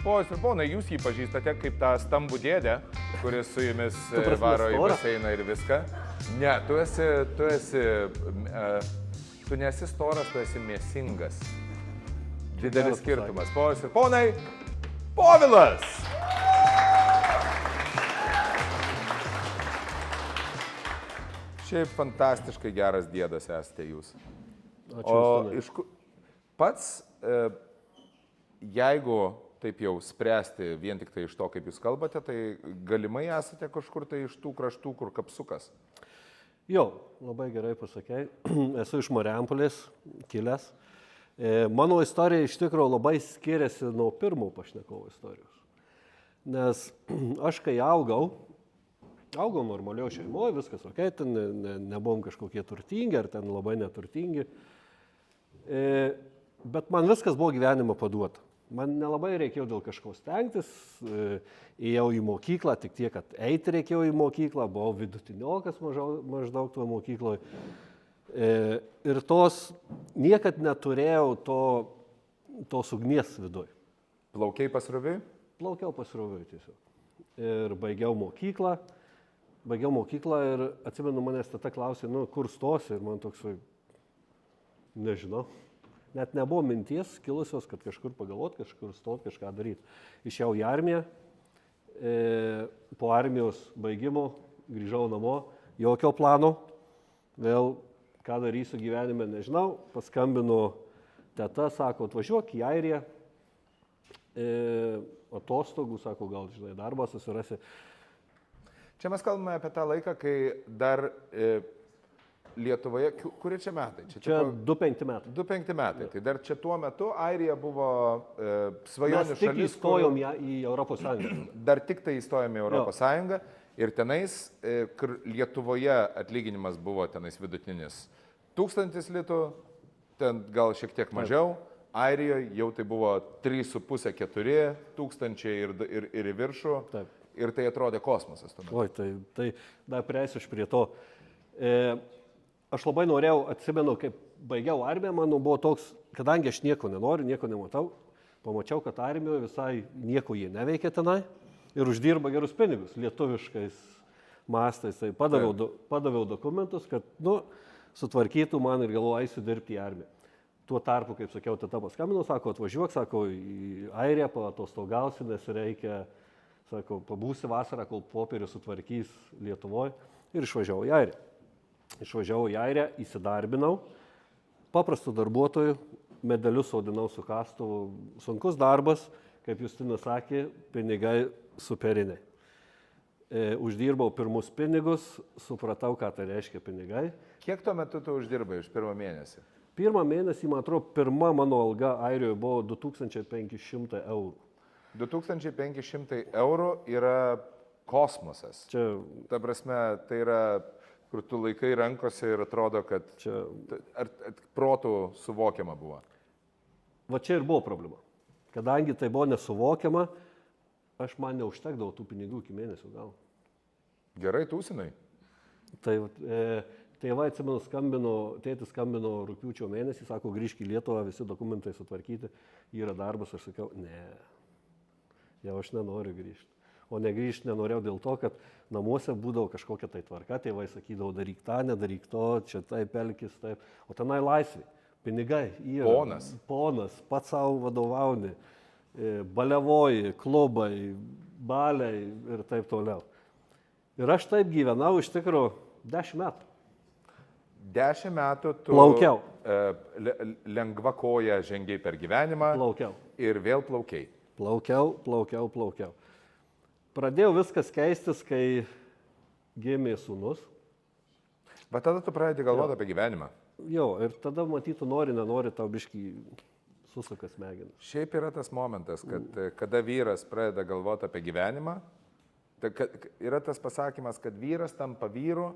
Ponios ir ponai, jūs jį pažįstate kaip tą stambų dėdę, kuris su jumis varo į baseiną ir viską. Ne, tu nesi storas, tu esi mėsingas. Didelis skirtumas. Ponios ir ponai, Povilas! Šiaip fantastiškai geras dėdas esate jūs. Ačiū. Pats, jeigu taip jau spręsti vien tik tai iš to, kaip jūs kalbate, tai galimai esate kažkur tai iš tų kraštų, kur kapsukas. Jo, labai gerai pasakei. Esu iš Marijampolės kilęs. Mano istorija iš tikrųjų labai skiriasi nuo pirmo pašnekovo istorijos. Nes aš kai augau normalio šeimoje, viskas ok, ten nebuvom kažkokie turtingi ar ten labai neturtingi. Bet man viskas buvo gyvenimo paduota. Man nelabai reikėjo dėl kažko stengtis, ėjau į mokyklą, tik tiek, kad eiti reikėjo į mokyklą, buvau vidutiniokas maždaug tuo mokykloje. Ir niekad neturėjau tos ugnies viduj. Plaukiai pasroviui? Plaukiau pasroviui tiesiog. Ir baigiau mokyklą ir atsimenu, manęs tata klausė, kur stosi, ir man toks, nežinau. Net nebuvo minties kilusios, kad kažkur pagalvot, kažkur stot, kažką daryti. Išėjau į armiją, po armijos baigimo grįžau namo, jokio plano, vėl ką darysiu gyvenime, nežinau, paskambinu teta, sako, atvažiuok į Airiją, atostogų, sako, gal, žinai, darbą susirasi. Čia mes kalbame apie tą laiką, kai dar Lietuvoje, kurie čia metai? Čia 2-5 metai. 2-5 metai. Tai dar čia tuo metu Airija buvo svajonių šalis. Mes tik įstojom į Europos Sąjungą. Dar tik tai įstojom į Europos Sąjungą ir tenais, kur Lietuvoje atlyginimas buvo tenais vidutinis 1000 litų, ten gal šiek tiek mažiau, Airijoje jau tai buvo 3,5-4 tūkstančiai ir į viršų. Taip. Ir tai atrodė kosmosas. Oi, tai dar prieisiu prie to. Aš labai norėjau, atsimenu, kaip baigiau armiją, man buvo toks, kadangi aš nieko nenoriu, nieko nematau, pamačiau, kad armijoje visai nieko jie neveikia tenai ir uždirba gerus pinigus lietuviškais mastais. Tai padaviau dokumentus, kad, sutvarkytų man ir galvoju, eisiu dirbti į armiją. Tuo tarpu, kaip sakiau, tata paskambino, sako, atvažiuok, sako, į Airiją, paatostogausi, nes reikia, sako, pabūsi vasarą, kol popierius sutvarkys Lietuvoje ir išvažiavau į Airiją. Išvažiavau į Airiją, įsidarbinau, paprastų darbuotojų, medalius audinau su kastuvu, sunkus darbas, kaip Justinas sakė, pinigai superiniai. Uždirbau pirmus pinigus, supratau, ką tai reiškia pinigai. Kiek tuo metu tu uždirbai už pirmą mėnesį? Pirmą mėnesį, man atrodo, pirma mano alga Airijoje buvo 2500 eurų. 2500 eurų yra kosmosas. Čia, ta prasme, tai yra, kur tu laikai rankose ir atrodo, kad čia protų suvokiama buvo. Va čia ir buvo problema. Kadangi tai buvo nesuvokiama, man neužtekdavo tų pinigų iki mėnesio gal. Gerai, tūsinai. Tai va, atsimenu, tėtis skambino rugpjūčio mėnesį, sako, grįžk į Lietuvą, visi dokumentai sutvarkyti, yra darbas, aš sakiau, ne, jau aš nenoriu grįžti. O negrįžti nenorėjau dėl to, kad namuose būdavo kažkokia tai tvarka, tėvai sakydavo, daryk tą, nedaryk to, čia taip elkis, taip. O tenai laisvė, pinigai yra. Ponas, pats savo vadovauni, baliavoji, klubai, baliai ir taip toliau. Ir aš taip gyvenau iš tikrųjų 10 metų. 10 metų tu plaukiau. Lengva koja žengiai per gyvenimą. Plaukiau. Ir vėl plaukiai. Plaukiau. Pradėjau viskas keistis, kai gimė sūnus. Bet tada tu pradedi galvoti apie gyvenimą. Jo, ir tada matytų, nenori, tau biškį susuka smegenis. Šiaip yra tas momentas, kad kada vyras pradeda galvoti apie gyvenimą, yra tas pasakymas, kad vyras tampa vyru,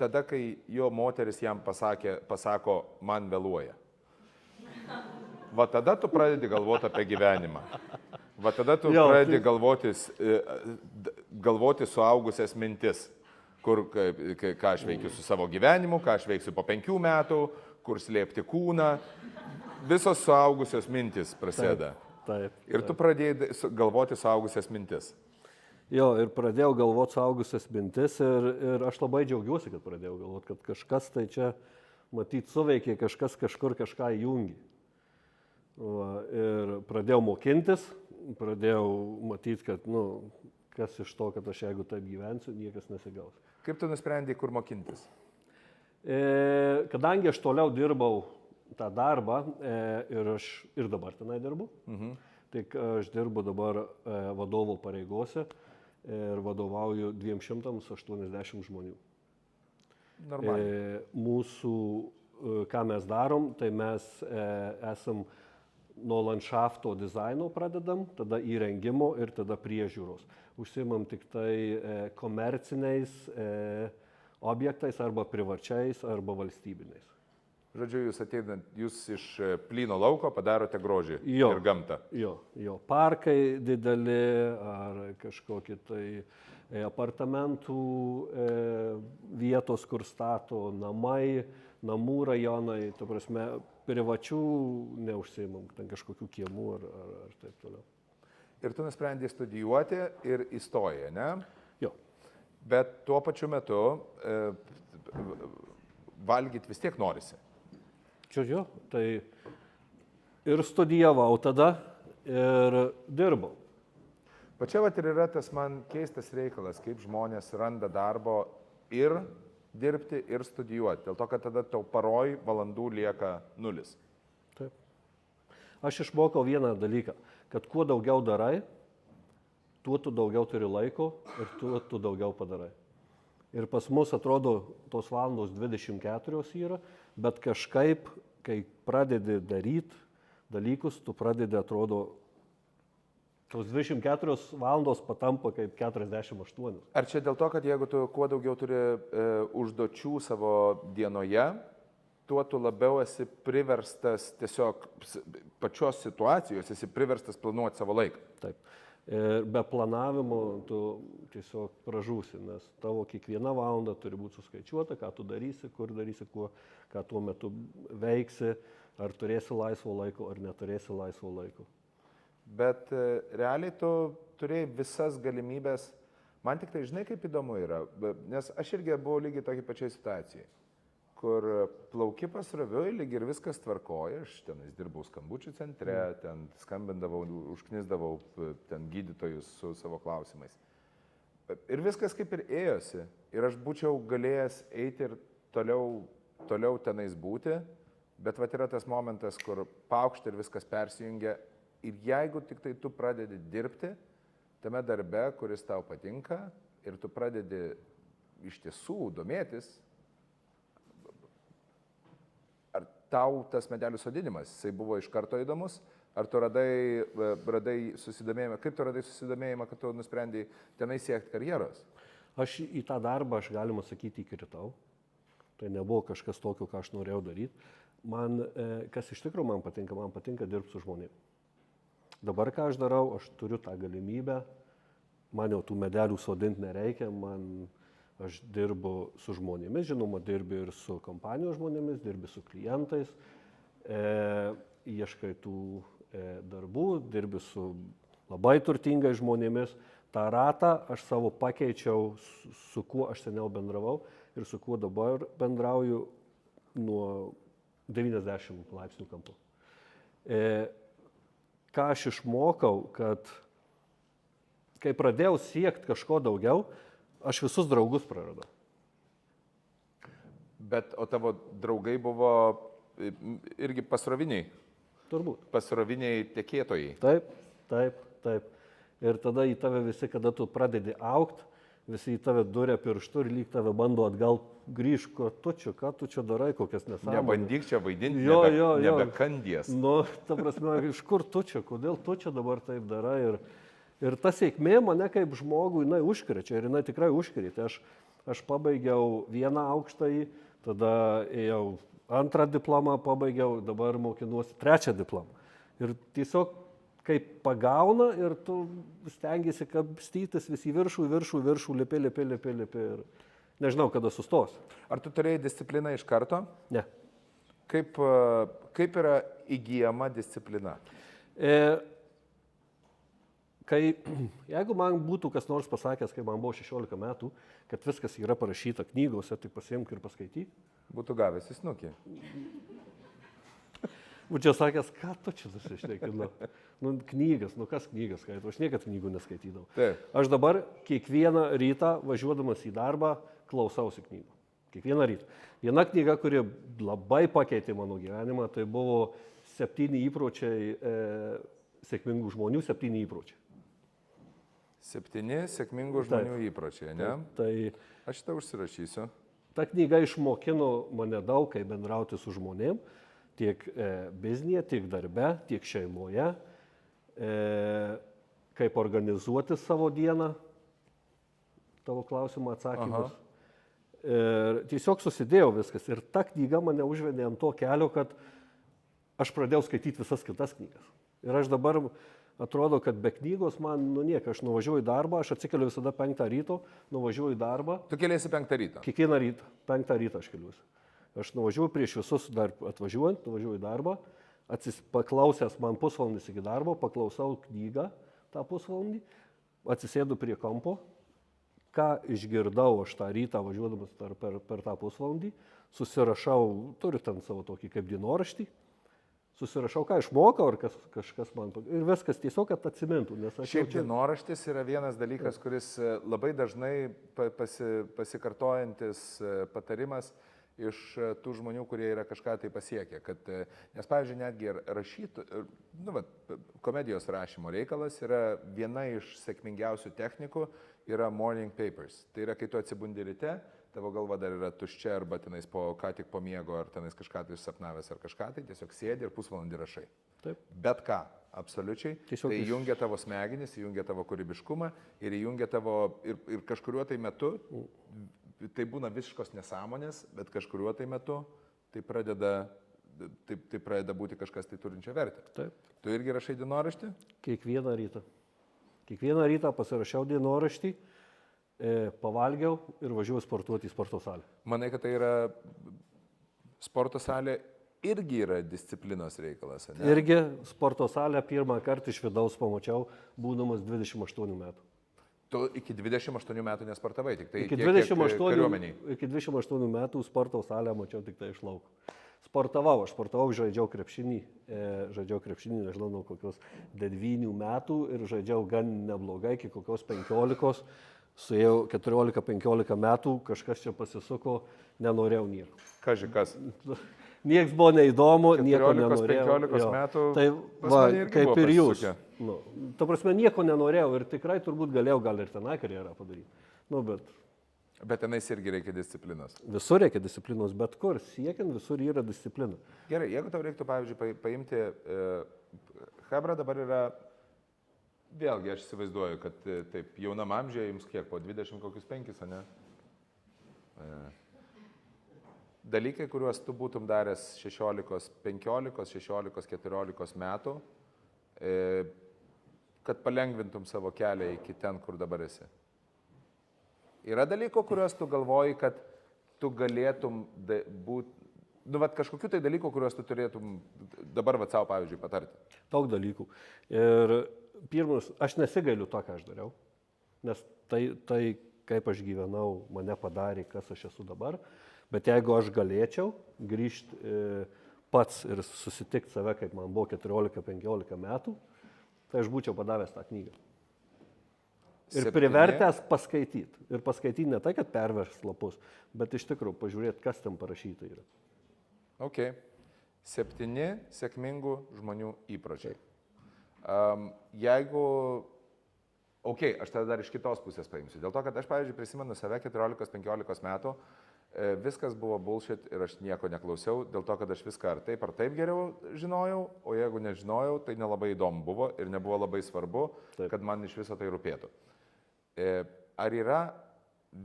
tada, kai jo moteris jam pasako, man vėluoja. Va tada tu pradedi galvoti apie gyvenimą. Va tada tu pradedi galvoti suaugusias mintis, ką aš veikiu su savo gyvenimu, ką aš veiksiu po 5 metų, kur slėpti kūną. Visos suaugusios mintis prasideda. Taip. Ir tu pradėjai galvoti suaugusias mintis. Jo, ir pradėjau galvoti suaugusias mintis ir aš labai džiaugiuosi, kad pradėjau galvoti, kad kažkas tai čia, matyt, suveikė, kažkas kažkur kažką įjungi. Ir pradėjau mokintis, pradėjau matyti, kad, kas iš to, kad aš jeigu taip gyvensiu, niekas nesigaus. Kaip tu nusprendei, kur mokintis? Kadangi aš toliau dirbau tą darbą ir aš ir dabar tenai dirbu, tik aš dirbu dabar vadovo pareigose ir vadovauju 280 žmonių. Normaliai. Mūsų, ką mes darom, tai mes esam nuo landšafto dizaino pradedam, tada įrengimo ir tada priežiūros. Užsiimam tik tai komerciniais objektais arba privačiais arba valstybiniais. Žodžiu, jūs iš plyno lauko padarote grožį ir gamtą. Jo, parkai dideli ar kažkokie tai apartamentų vietos, kur stato namai, namų rajonai, ta prasme, privačių neužsiimam, ten kažkokių kiemų ar taip toliau. Ir tu nusprendei studijuoti ir įstojai, ne? Jo. Bet tuo pačiu metu valgyti vis tiek norisi. Čia, tai ir studijavau tada, ir dirbau. Pačia ir yra tas man keistas reikalas, kaip žmonės randa darbo ir dirbti, ir studijuoti. Dėl to, kad tada tau paroj valandų lieka 0. Taip. Aš išmokau vieną dalyką, kad kuo daugiau darai, tuo tu daugiau turi laiko ir tuo tu daugiau padarai. Ir pas mus atrodo, tos valandos 24 yra, bet kažkaip, kai pradedi daryti dalykus, tu pradedi, atrodo, tos 24 valandos patampa kaip 48. Ar čia dėl to, kad jeigu tu kuo daugiau turi užduočių savo dienoje, tuo tu labiau esi priverstas tiesiog pačios situacijos, esi priverstas planuoti savo laiką? Taip. Ir be planavimo tu tiesiog pražūsi, nes tavo kiekviena valanda turi būti suskaičiuota, ką tu darysi, kur darysi, ką tuo metu veiksi, ar turėsi laisvo laiko, ar neturėsi laisvo laiko. Bet realiai tu turėjai visas galimybės, man tik tai žinai, kaip įdomu yra, nes aš irgi buvau lygiai tokiai pačiai situacijai, kur plauki pasroviui, lyg ir viskas tvarkoja, aš tenais dirbau skambučių centre, ten skambindavau, užknisdavau ten gydytojus su savo klausimais. Ir viskas kaip ir ėjosi, ir aš būčiau galėjęs eiti ir toliau tenais būti, bet vat yra tas momentas, kur paaukšta ir viskas persijungia. Ir jeigu tik tai tu pradedi dirbti tame darbe, kuris tau patinka, ir tu pradedi iš tiesų domėtis, ar tau tas medelių sodinimas, jisai buvo iš karto įdomus, ar tu radai susidomėjimą, kaip tu radai susidomėjimą, kad tu nusprendei tenai siekti karjeros? Aš į tą darbą, aš galima sakyti, įkritau. Tai nebuvo kažkas tokio, ką aš norėjau daryti. Man, kas iš tikrųjų man patinka dirbti su žmonėmis. Dabar ką aš darau, aš turiu tą galimybę, man jau tų medelių sodinti nereikia, aš dirbu su žmonėmis, žinoma, dirbi ir su kompanijos žmonėmis, dirbi su klientais, ieškai tų darbų, dirbi su labai turtingais žmonėmis. tą ratą aš savo pakeičiau, su kuo aš seniau bendravau ir su kuo dabar bendrauju nuo 90 laipsnių kampu. Ką aš išmokau, kad kai pradėjau siekti kažko daugiau, aš visus draugus praradau. Bet o tavo draugai buvo irgi pasroviniai? Turbūt. Pasroviniai tekėtojai? Taip. Ir tada į tave visi, kada tu pradedi augti, visi į tave duria pirštų ir lyg tave bando atgal grįžti, ką tu čia darai, kokias nesąmonės. Nebandyk čia vaidinti, nebekandies. Nu, ta prasme, iš kur tu čia, kodėl tu čia dabar taip darai. Ir ta sėkmė mane kaip žmogų, jinai užkrečia ir jinai tikrai užkrečia. Aš pabaigiau vieną aukštąjį, tada ėjau antrą diplomą, pabaigiau, dabar mokinuosi trečią diplomą. Ir tiesiog kaip pagauna ir tu stengiasi kapstytis vis į viršų, lipi. Ir nežinau, kada sustos. Ar tu turėjai discipliną iš karto? Ne. Kaip yra įgyjama disciplina? Jeigu man būtų kas nors pasakęs, kai man buvo 16 metų, kad viskas yra parašyta knygose, tik pasiimk ir paskaityk. Būtų gavęs į snukį. Būčiau sakęs, ką tu čia susišnekinu. Knygas, kas knygas skaito, aš niekad knygų neskaitydavau. Taip. Aš dabar kiekvieną rytą važiuodamas į darbą klausausi knygų. Kiekvieną rytą. Viena knyga, kuri labai pakeitė mano gyvenimą, tai buvo 7 įpročiai sėkmingų žmonių, 7 įpročiai. 7 sėkmingų žmonių įpročiai, ne? Tai Aš šitą užsirašysiu. ta knyga išmokino mane daug, kaip bendrauti su žmonėm, tiek biznėje, tiek darbe, tiek šeimoje, kaip organizuoti savo dieną, tavo klausimą atsakymus. Ir tiesiog susidėjo viskas. Ir ta knyga mane užvedė ant to kelio, kad aš pradėjau skaityti visas kitas knygas. Ir aš dabar atrodo, kad be knygos man nieko. Aš nuvažiuoju į darbą, aš atsikeliu visada 5 ryto, nuvažiuoju į darbą. Tu keliasi 5 ryto. Kiekvieną rytą, 5 ryto aš keliuosi. Aš nuvažiuoju prieš visus dar atvažiuojant, nuvažiuoju į darbą, paklausęs man pusvalandis iki darbo, paklausau knygą tą pusvalandį, atsisėdu prie kampo, ką išgirdau aš tą rytą važiuodamas per tą pusvalandį, susirašau, turiu ten savo tokį kaip dienoraštį, susirašau, ką išmokau, ar kažkas man, ir viskas tiesiog, kad atsimintų. Šiaip dienoraštis yra vienas dalykas, kuris labai dažnai pasikartojantis patarimas iš tų žmonių, kurie yra kažką tai pasiekę. Nes, pavyzdžiui, netgi komedijos rašymo reikalas yra viena iš sėkmingiausių technikų, yra morning papers. Tai yra, kai tu atsibundi ryte, tavo galva dar yra tuščia arba tenais ką tik po miego, ar tenais kažką tai išsapnavęs ar kažką tai, tiesiog sėdi ir pusvalandį rašai. Taip. Bet ką, absoliučiai. Tiesiog tai įjungia tavo smegenis, įjungia tavo kūrybiškumą ir įjungia tavo, ir kažkuriuo tai metu, tai būna visiškos nesąmonės, bet kažkuriuo tai metu tai pradeda būti kažkas tai turinčio vertę. Taip. Tu irgi rašai dienoraštį? Kiekvieną rytą. Kiekvieną rytą pasirašiau dienoraštį, pavalgiau ir važiuoju sportuoti į sporto salę. Manai, kad tai yra sporto salė irgi yra disciplinos reikalas, ne? Irgi sporto salę pirmą kartą iš vidaus pamačiau, būdamas 28 metų. Tu iki 28 metų nesportavai, tik tai Iki kariuomeniai. 28 metų sporto salę mačiau tik tai iš lauko. Sportavau, žaidžiau krepšinį, nežinau, nuo kokios 9 metų ir žaidžiau gan neblogai, iki kokios 15, suėjau 14-15 metų, kažkas čia pasisuko, nenorėjau nieko. Kas? Niekas buvo neįdomu, nieko nenorėjau. 15 metų. Tai va, kaip ir jūs. Ta prasme, nieko nenorėjau ir tikrai turbūt galėjau gal ir tenai karjerą padaryti. Bet tenais irgi reikia disciplinos. Visur reikia disciplinos, bet kur, siekiant visur yra disciplina. Gerai, jeigu tau reiktų, pavyzdžiui, paimti, Hebra dabar yra, vėlgi aš įsivaizduoju, kad taip jaunam amžiuje jums kiek, po 25, ne? Dalykai, kuriuos tu būtum daręs 16, 15, 16, 14 metų, kad palengvintum savo kelią iki ten, kur dabar esi. Yra dalykų, kuriuos tu galvoji, kad tu galėtum būti, kažkokių tai dalykų, kuriuos tu turėtum dabar savo, pavyzdžiui, patarti. Daug dalykų. Ir pirmas, aš nesigailiu to, ką aš dariau, nes tai kaip aš gyvenau, mane padarė, kas aš esu dabar. Bet jeigu aš galėčiau grįžti pats ir susitikti save, kaip man buvo 14-15 metų, tai aš būčiau padavęs tą knygą. Ir privertęs paskaityti. Ir paskaityti ne tai, kad pervers lapus, bet iš tikrųjų pažiūrėti, kas ten parašyta yra. Ok. 7 sėkmingų žmonių įpročiai. Aš tada dar iš kitos pusės paimsiu. Dėl to, kad aš, pavyzdžiui, prisimenu save 14-15 metų, viskas buvo bullshit ir aš nieko neklausiau, dėl to, kad aš viską ar taip geriau žinojau, o jeigu nežinojau, tai nelabai įdomu buvo ir nebuvo labai svarbu, kad man iš viso tai rūpėtų. Ar yra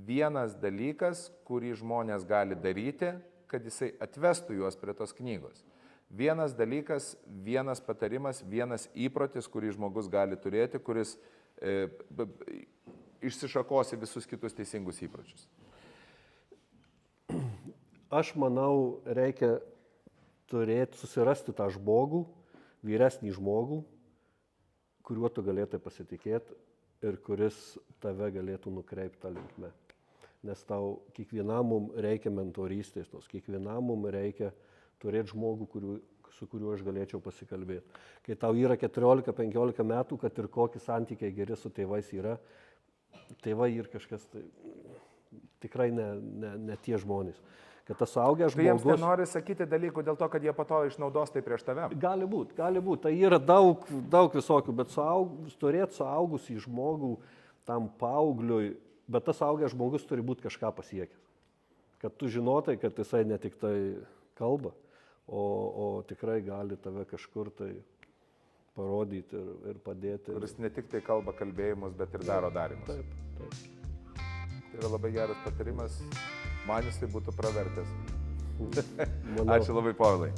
vienas dalykas, kurį žmonės gali daryti, kad jisai atvestų juos prie tos knygos? Vienas dalykas, vienas patarimas, vienas įprotis, kurį žmogus gali turėti, kuris išsišakos į visus kitus teisingus įpročius. Aš manau, reikia susirasti tą žmogų, vyresnį žmogų, kuriuo tu galėtum pasitikėti ir kuris tave galėtų nukreipti tą linkme. Nes tau kiekvienam mums reikia mentorystės, kiekvienam mums reikia turėti žmogų, su kuriuo aš galėčiau pasikalbėti. Kai tau yra 14-15 metų, kad ir kokie santykiai geri su tėvais yra, tėvai ir kažkas, tai tikrai ne tie žmonės. Kad tas suaugęs žmogus... Tu jiems nenori sakyti dalykų dėl to, kad jie po to išnaudos tai prieš tave? Gali būti. Tai yra daug visokių, bet turėti suaugusį žmogų tam paaugliui, bet tas suaugęs žmogus turi būti kažką pasiekęs. Kad tu žinotai, kad jisai ne tik tai kalba, o tikrai gali tave kažkur tai parodyti ir padėti. Kuris ne tik tai kalba kalbėjimus, bet ir daro darimus. Taip. Tai yra labai geras patarimas. Man jis tai būtų pravertęs. Manau. Ačiū labai, Povilai.